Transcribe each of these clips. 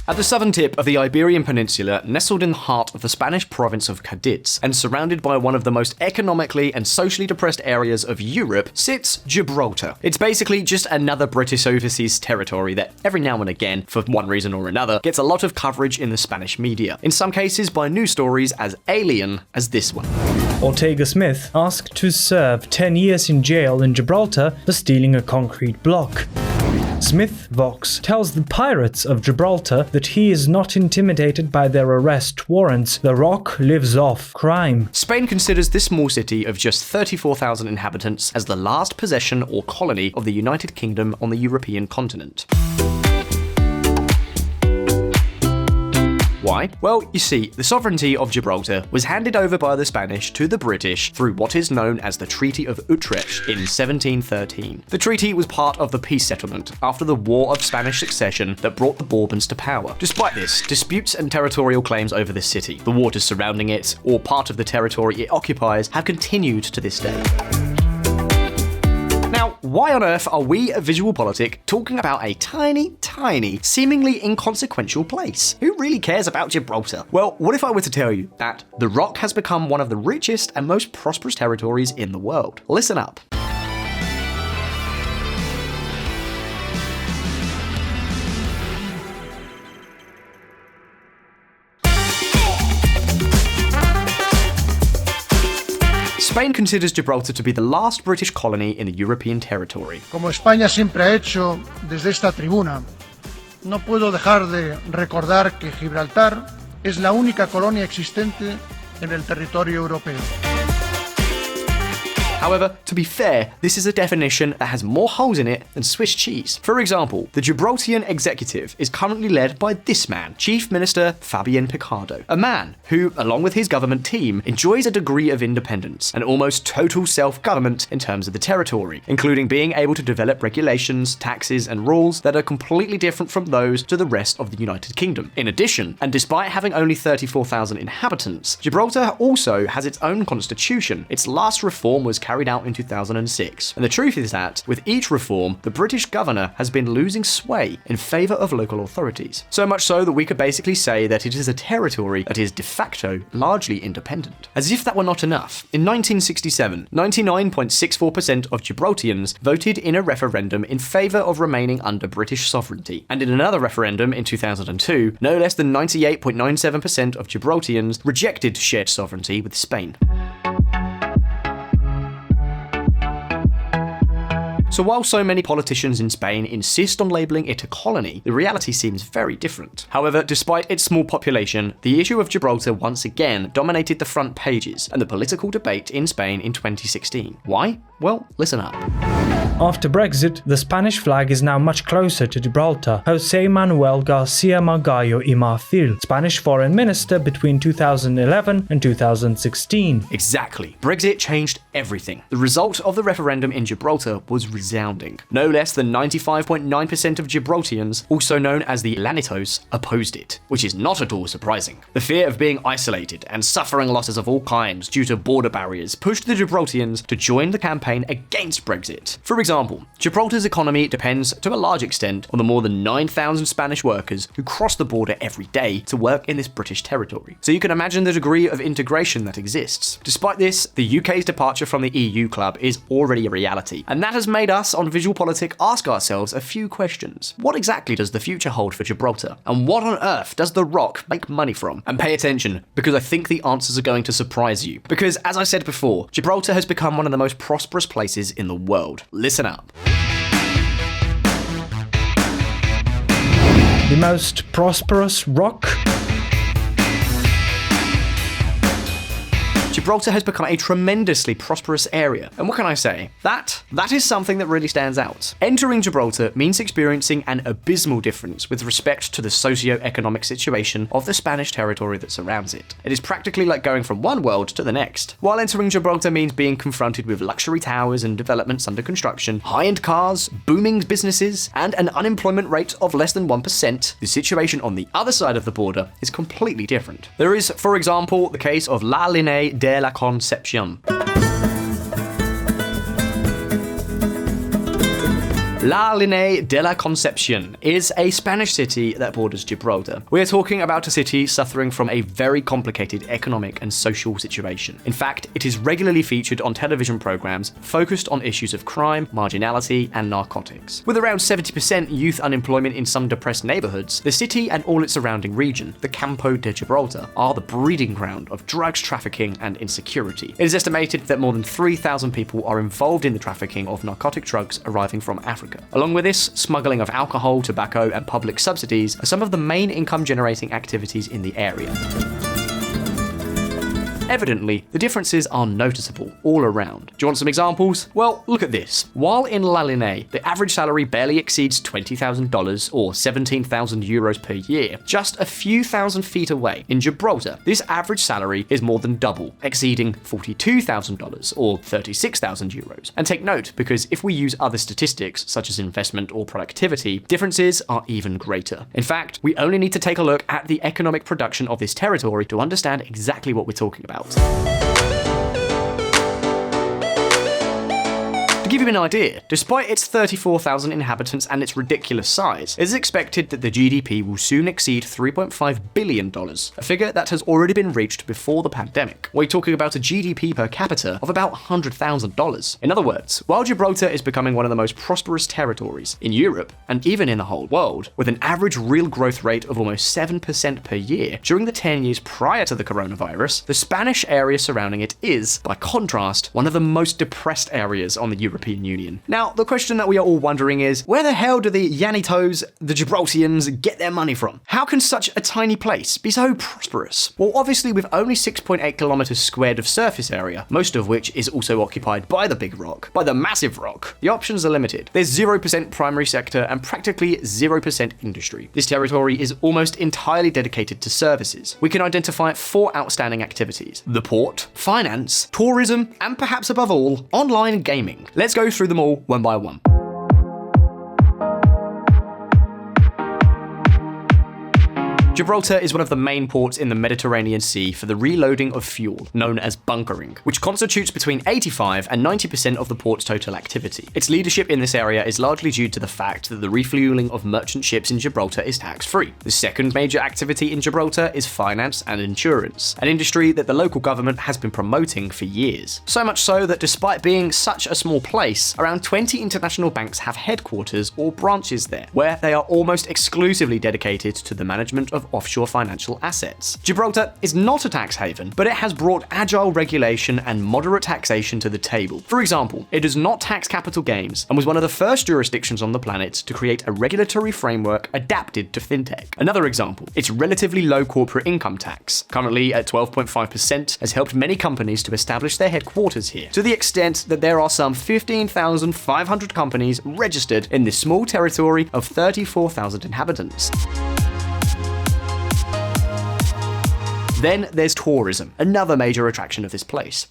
At the southern tip of the Iberian Peninsula, nestled in the heart of the Spanish province of Cadiz, and surrounded by one of the most economically and socially depressed areas of Europe, sits Gibraltar. It's basically just another British overseas territory that every now and again, for one reason or another, gets a lot of coverage in the Spanish media, in some cases by news stories as alien as this one. Ortega Smith asked to serve 10 years in jail in Gibraltar for stealing a concrete block. Smith Vox tells the pirates of Gibraltar that he is not intimidated by their arrest warrants. The Rock lives off crime. Spain considers this small city of just 34,000 inhabitants as the last possession or colony of the United Kingdom on the European continent. Why? Well, you see, the sovereignty of Gibraltar was handed over by the Spanish to the British through what is known as the Treaty of Utrecht in 1713. The treaty was part of the peace settlement after the War of Spanish Succession that brought the Bourbons to power. Despite this, disputes and territorial claims over the city, the waters surrounding it, or part of the territory it occupies have continued to this day. Now, why on earth are we at VisualPolitik talking about a tiny, seemingly inconsequential place? Who really cares about Gibraltar? Well, what if I were to tell you that the Rock has become one of the richest and most prosperous territories in the world? Listen up. Spain considers Gibraltar to be the last British colony in the European territory. Como España siempre ha hecho desde esta tribuna, no puedo dejar de recordar que Gibraltar es la única colonia existente en el territorio europeo. However, to be fair, this is a definition that has more holes in it than Swiss cheese. For example, the Gibraltarian executive is currently led by this man, Chief Minister Fabian Picardo, a man who, along with his government team, enjoys a degree of independence and almost total self-government in terms of the territory, including being able to develop regulations, taxes, and rules that are completely different from those to the rest of the United Kingdom. In addition, and despite having only 34,000 inhabitants, Gibraltar also has its own constitution. Its last reform was carried out in 2006. And the truth is that, with each reform, the British governor has been losing sway in favour of local authorities. So much so that we could basically say that it is a territory that is de facto largely independent. As if that were not enough, in 1967, 99.64% of Gibraltarians voted in a referendum in favour of remaining under British sovereignty. And in another referendum in 2002, no less than 98.97% of Gibraltarians rejected shared sovereignty with Spain. So while so many politicians in Spain insist on labelling it a colony, the reality seems very different. However, despite its small population, the issue of Gibraltar once again dominated the front pages and the political debate in Spain in 2016. Why? Well, listen up. After Brexit, the Spanish flag is now much closer to Gibraltar. José Manuel García Margallo y Marfil, Spanish foreign minister between 2011 and 2016. Exactly. Brexit changed everything. The result of the referendum in Gibraltar was resounding. No less than 95.9% of Gibraltarians, also known as the Llanitos, opposed it, which is not at all surprising. The fear of being isolated and suffering losses of all kinds due to border barriers pushed the Gibraltarians to join the campaign against Brexit. For example, Gibraltar's economy depends to a large extent on the more than 9,000 Spanish workers who cross the border every day to work in this British territory. So you can imagine the degree of integration that exists. Despite this, the UK's departure from the EU club is already a reality, and that has made us on VisualPolitik ask ourselves a few questions. What exactly does the future hold for Gibraltar? And what on earth does the Rock make money from? And pay attention, because I think the answers are going to surprise you. Because, as I said before, Gibraltar has become one of the most prosperous places in the world. Listen up. The most prosperous rock? Gibraltar has become a tremendously prosperous area, and what can I say? That is something that really stands out. Entering Gibraltar means experiencing an abysmal difference with respect to the socio-economic situation of the Spanish territory that surrounds it. It is practically like going from one world to the next. While entering Gibraltar means being confronted with luxury towers and developments under construction, high-end cars, booming businesses, and an unemployment rate of less than 1%, the situation on the other side of the border is completely different. There is, for example, the case of La Línea de la Concepción. La Línea de la Concepción is a Spanish city that borders Gibraltar. We are talking about a city suffering from a very complicated economic and social situation. In fact, it is regularly featured on television programs focused on issues of crime, marginality, and narcotics. With around 70% youth unemployment in some depressed neighborhoods, the city and all its surrounding region, the Campo de Gibraltar, are the breeding ground of drugs trafficking and insecurity. It is estimated that more than 3,000 people are involved in the trafficking of narcotic drugs arriving from Africa. Along with this, smuggling of alcohol, tobacco, and public subsidies are some of the main income-generating activities in the area. Evidently, the differences are noticeable all around. Do you want some examples? Well, look at this. While in La Línea, the average salary barely exceeds $20,000 or 17,000 euros per year, just a few thousand feet away, in Gibraltar, this average salary is more than double, exceeding $42,000 or 36,000 euros. And take note, because if we use other statistics, such as investment or productivity, differences are even greater. In fact, we only need to take a look at the economic production of this territory to understand exactly what we're talking about. To give you an idea, despite its 34,000 inhabitants and its ridiculous size, it is expected that the GDP will soon exceed $3.5 billion, a figure that has already been reached before the pandemic. We're talking about a GDP per capita of about $100,000. In other words, while Gibraltar is becoming one of the most prosperous territories in Europe, and even in the whole world, with an average real growth rate of almost 7% per year during the 10 years prior to the coronavirus, the Spanish area surrounding it is, by contrast, one of the most depressed areas on the European Union. Now, the question that we are all wondering is, where the hell do the Llanitos, the Gibraltarians, get their money from? How can such a tiny place be so prosperous? Well, obviously with only 6.8 kilometers squared of surface area, most of which is also occupied by the big rock, by the massive rock, the options are limited. There's 0% primary sector and practically 0% industry. This territory is almost entirely dedicated to services. We can identify 4 outstanding activities: the port, finance, tourism, and perhaps above all, online gaming. Let's go through them all one by one. Gibraltar is one of the main ports in the Mediterranean Sea for the reloading of fuel, known as bunkering, which constitutes between 85 and 90% of the port's total activity. Its leadership in this area is largely due to the fact that the refueling of merchant ships in Gibraltar is tax-free. The second major activity in Gibraltar is finance and insurance, an industry that the local government has been promoting for years. So much so that despite being such a small place, around 20 international banks have headquarters or branches there, where they are almost exclusively dedicated to the management of offshore financial assets. Gibraltar is not a tax haven, but it has brought agile regulation and moderate taxation to the table. For example, it does not tax capital gains and was one of the first jurisdictions on the planet to create a regulatory framework adapted to fintech. Another example, its relatively low corporate income tax, currently at 12.5%, has helped many companies to establish their headquarters here, to the extent that there are some 15,500 companies registered in this small territory of 34,000 inhabitants. Then there's tourism, another major attraction of this place.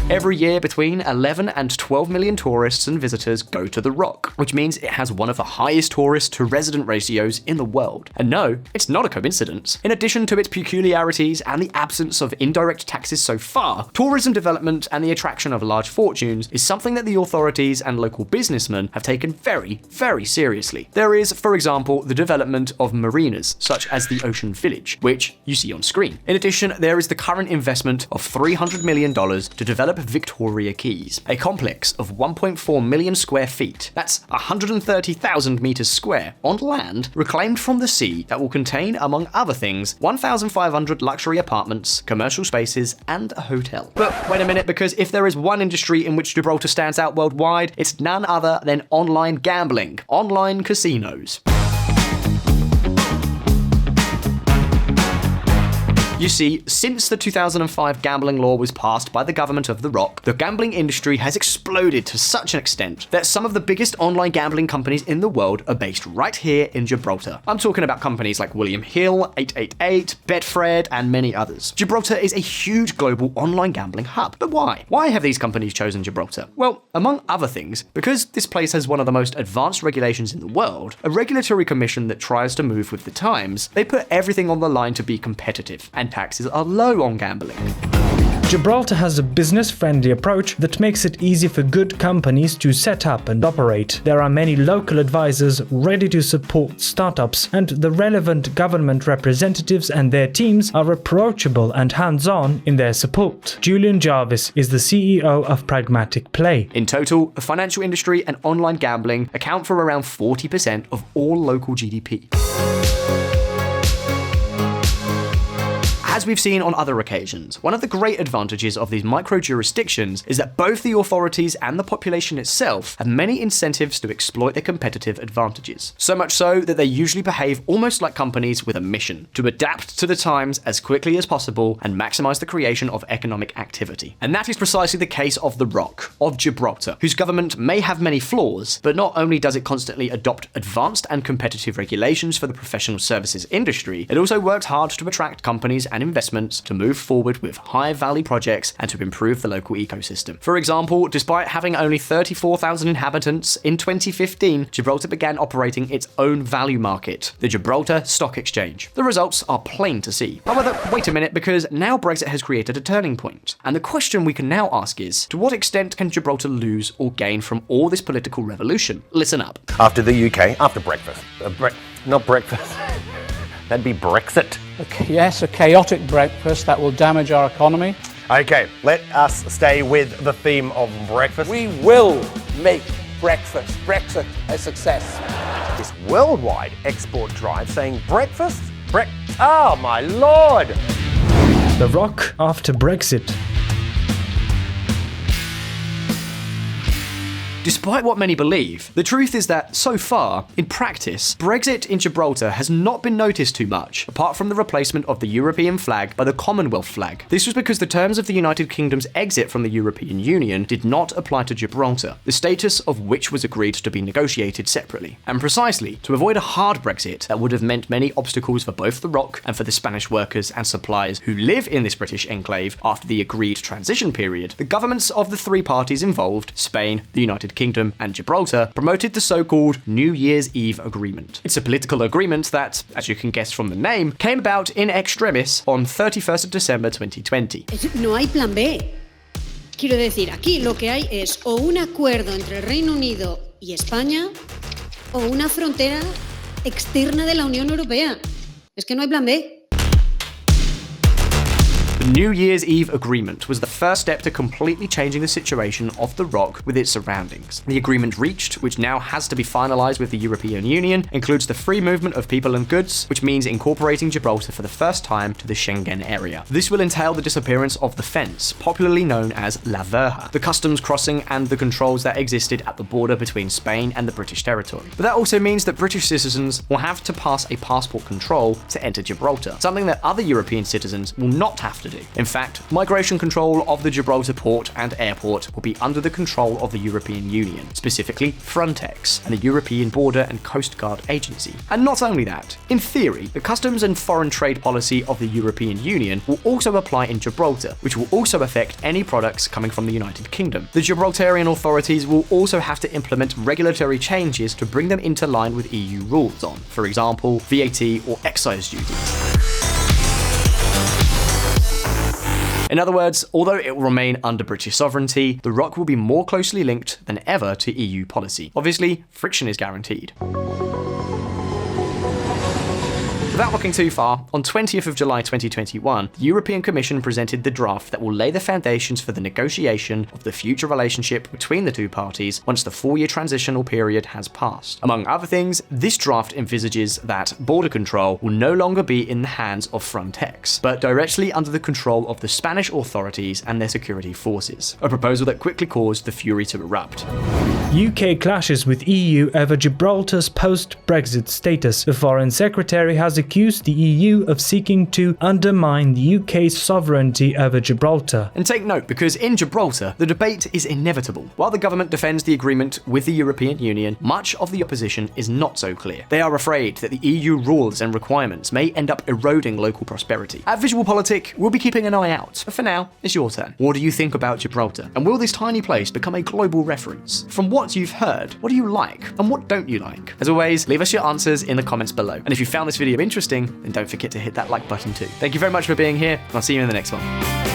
Every year, between 11 and 12 million tourists and visitors go to the Rock, which means it has one of the highest tourist to resident ratios in the world. And no, it's not a coincidence. In addition to its peculiarities and the absence of indirect taxes so far, tourism development and the attraction of large fortunes is something that the authorities and local businessmen have taken very, very seriously. There is, for example, the development of marinas, such as the Ocean Village, which you see on screen. In addition, there is the current investment of $300 million to develop Victoria Keys, a complex of 1.4 million square feet, that's 130,000 meters square, on land reclaimed from the sea that will contain, among other things, 1,500 luxury apartments, commercial spaces, and a hotel. But wait a minute, because if there is one industry in which Gibraltar stands out worldwide, it's none other than online gambling, online casinos. You see, since the 2005 gambling law was passed by the government of the Rock, the gambling industry has exploded to such an extent that some of the biggest online gambling companies in the world are based right here in Gibraltar. I'm talking about companies like William Hill, 888, Betfred, and many others. Gibraltar is a huge global online gambling hub. But why? Why have these companies chosen Gibraltar? Well, among other things, because this place has one of the most advanced regulations in the world, a regulatory commission that tries to move with the times, they put everything on the line to be competitive, and taxes are low on gambling. Gibraltar has a business-friendly approach that makes it easy for good companies to set up and operate. There are many local advisors ready to support startups, and the relevant government representatives and their teams are approachable and hands-on in their support. Julian Jarvis is the CEO of Pragmatic Play. In total, the financial industry and online gambling account for around 40% of all local GDP. As we've seen on other occasions, one of the great advantages of these micro-jurisdictions is that both the authorities and the population itself have many incentives to exploit their competitive advantages. So much so that they usually behave almost like companies with a mission: to adapt to the times as quickly as possible and maximize the creation of economic activity. And that is precisely the case of the Rock, of Gibraltar, whose government may have many flaws, but not only does it constantly adopt advanced and competitive regulations for the professional services industry, it also works hard to attract companies and investments to move forward with high-value projects and to improve the local ecosystem. For example, despite having only 34,000 inhabitants, in 2015, Gibraltar began operating its own value market, the Gibraltar Stock Exchange. The results are plain to see. However, wait a minute, because now Brexit has created a turning point. And the question we can now ask is, to what extent can Gibraltar lose or gain from all this political revolution? Listen up. After the UK, after breakfast. Not breakfast. That'd be Brexit. Yes, a chaotic breakfast that will damage our economy. Okay, let us stay with the theme of breakfast. We will make Brexit a success. This worldwide export drive saying breakfast? Oh my lord! The Rock after Brexit. Despite what many believe, the truth is that, so far, in practice, Brexit in Gibraltar has not been noticed too much, apart from the replacement of the European flag by the Commonwealth flag. This was because the terms of the United Kingdom's exit from the European Union did not apply to Gibraltar, the status of which was agreed to be negotiated separately. And precisely, to avoid a hard Brexit that would have meant many obstacles for both the Rock and for the Spanish workers and suppliers who live in this British enclave after the agreed transition period, the governments of the three parties involved, Spain, the United Kingdom and Gibraltar, promoted the so-called New Year's Eve Agreement. It's a political agreement that, as you can guess from the name, came about in extremis on 31st of December 2020. No hay plan B. Quiero decir, aquí lo que hay es o un acuerdo entre el Reino Unido y España o una frontera externa de la Unión Europea. Es que no hay plan B. The New Year's Eve Agreement was the first step to completely changing the situation of the Rock with its surroundings. The agreement reached, which now has to be finalised with the European Union, includes the free movement of people and goods, which means incorporating Gibraltar for the first time to the Schengen area. This will entail the disappearance of the fence, popularly known as La Verja, the customs crossing and the controls that existed at the border between Spain and the British territory. But that also means that British citizens will have to pass a passport control to enter Gibraltar, something that other European citizens will not have to do. In fact, migration control of the Gibraltar port and airport will be under the control of the European Union, specifically Frontex and the European Border and Coast Guard Agency. And not only that, in theory, the customs and foreign trade policy of the European Union will also apply in Gibraltar, which will also affect any products coming from the United Kingdom. The Gibraltarian authorities will also have to implement regulatory changes to bring them into line with EU rules on, for example, VAT or excise duties. In other words, although it will remain under British sovereignty, the Rock will be more closely linked than ever to EU policy. Obviously, friction is guaranteed. Without looking too far, on 20th of July 2021, the European Commission presented the draft that will lay the foundations for the negotiation of the future relationship between the two parties once the 4-year transitional period has passed. Among other things, this draft envisages that border control will no longer be in the hands of Frontex, but directly under the control of the Spanish authorities and their security forces, a proposal that quickly caused the fury to erupt. UK clashes with EU over Gibraltar's post-Brexit status. The Foreign Secretary has accused the EU of seeking to undermine the UK's sovereignty over Gibraltar. And take note, because in Gibraltar, the debate is inevitable. While the government defends the agreement with the European Union, much of the opposition is not so clear. They are afraid that the EU rules and requirements may end up eroding local prosperity. At VisualPolitik, we'll be keeping an eye out. But for now, it's your turn. What do you think about Gibraltar? And will this tiny place become a global reference? From what you've heard, what do you like? And what don't you like? As always, leave us your answers in the comments below. And if you found this video interesting, then don't forget to hit that like button too. Thank you very much for being here, and I'll see you in the next one.